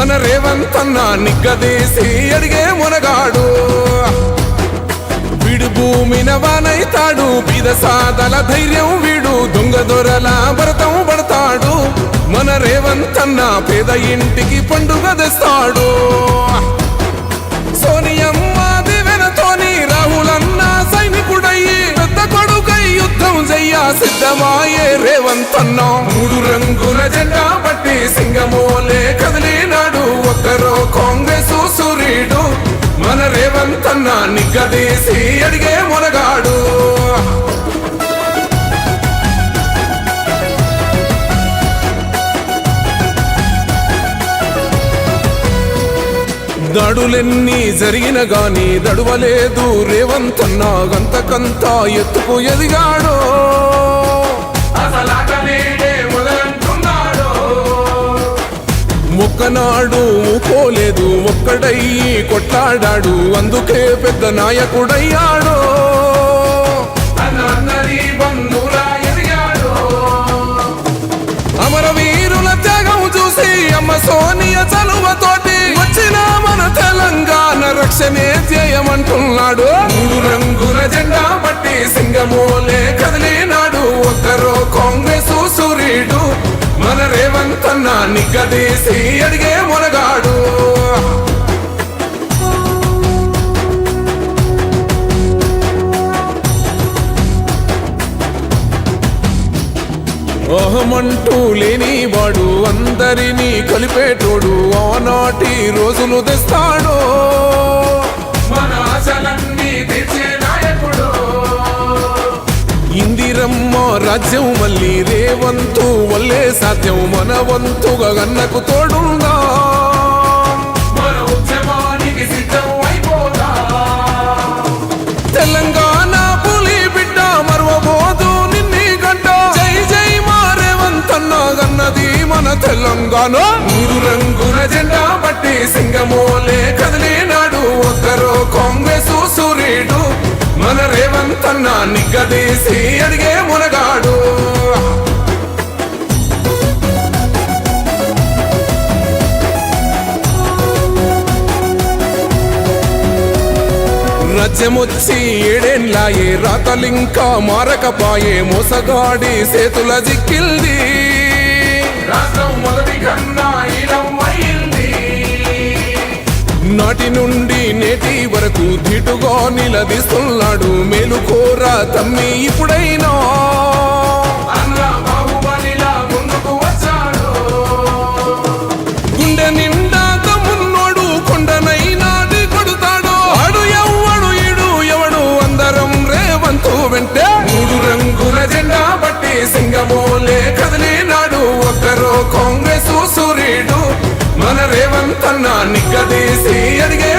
మన రేవంత్ అన్న నిగ్గదీసి అడిగే మునగాడు వీడు భూమిన వానైతాడు బీద సాదల ధైర్యం వీడు దొంగ దొరల భరతం పడతాడు మన రేవంత్ అన్న పేద ఇంటికి పండుగ తెస్తాడు సోనియమ్మ దివెనతోని రాహులన్న సైనికుడయ్యి పెద్ద కొడుకై యుద్ధం చెయ్య సిద్ధమాయే రేవంత్ అన్న మూడు రంగుల జెండా పట్టి సింగమోలే కదిలినాడు ఒక్కరో కాంగ్రెస్ సూర్యుడు మన రేవంత్ అన్న నిగ్గదీసి అడిగే మునగాడు దాడులెన్ని జరిగిన గాని దడువలేదు రేవంత్ అన్న గంతకంతా ఎత్తుకు ఎదిగాడు ఒక్కనాడు ఊకోలేదు ఒక్కడయ్యి కొట్లాడాడు అందుకే పెద్ద నాయకుడయ్యాడు అమరవీరుల త్యాగం చూసి అమ్మ సోనియ చలువతోటి వచ్చిన మన తెలంగాణ రక్షణే చేయమంటున్నాడు మూడు రంగుల జెండా పట్టి సింగమోలే కదిలినాడు ఒక్కరో కాంగ్రెస్ సూర్యుడు మన రేవంత్ అన్న నిగ్గదీసి అడిగే మునగాడు అహమంటూ లేనివాడు అందరినీ కలిపేటోడు ఆనాటి రోజులు తెస్తాడు మన ఆశలన్నీ తెచ్చే నాయకుడు ఇందిరమ్మ రాజ్యం మళ్ళీ రేవంతు వల్లే సాధ్యం మన వంతుగా గన్నకు తోడుందా మన ఉద్యమానికి సిద్ధం అయిపోదా తెలంగాణ పులి బిడ్డ మరవబోదు నిన్ని గంట జై జై మా రేవంత్ అన్న గన్నది మన తెలంగాణ మూడు రంగుల జెండా పట్టి సింగమోలే కదిలినాడు ఒక్కరో కాంగ్రెస్ సూర్యుడు మన రేవంత్ అన్న నిగ్గదీసి అడిగే మునగాడు రాజ్యమొచ్చి ఏడేళ్ళాయే రాతలింకా మారకపాయే మోసగాడి సేతుల జిక్కిల్ది రాష్ట్రం మొదటి కన్నా నాటి నుండి నేటి వరకు ధీటుగా నిలదీస్తున్నాడు మేలుకోరా తమ్మి ఇప్పుడైనా గుండె నిండా తమ్మున్నోడు కొండనైనా కొడుతాడు ఆడు ఎవ్వడు ఈడు ఎవడు అందరం రేవంతు వెంటే మూడు రంగుల జెండా పట్టి సింగమోలే కదిలినాడు ఒక్కరో కాంగ్రెస్ సూర్యుడు మన రేవంత్ అన్న నిగ్గదీసి అడిగే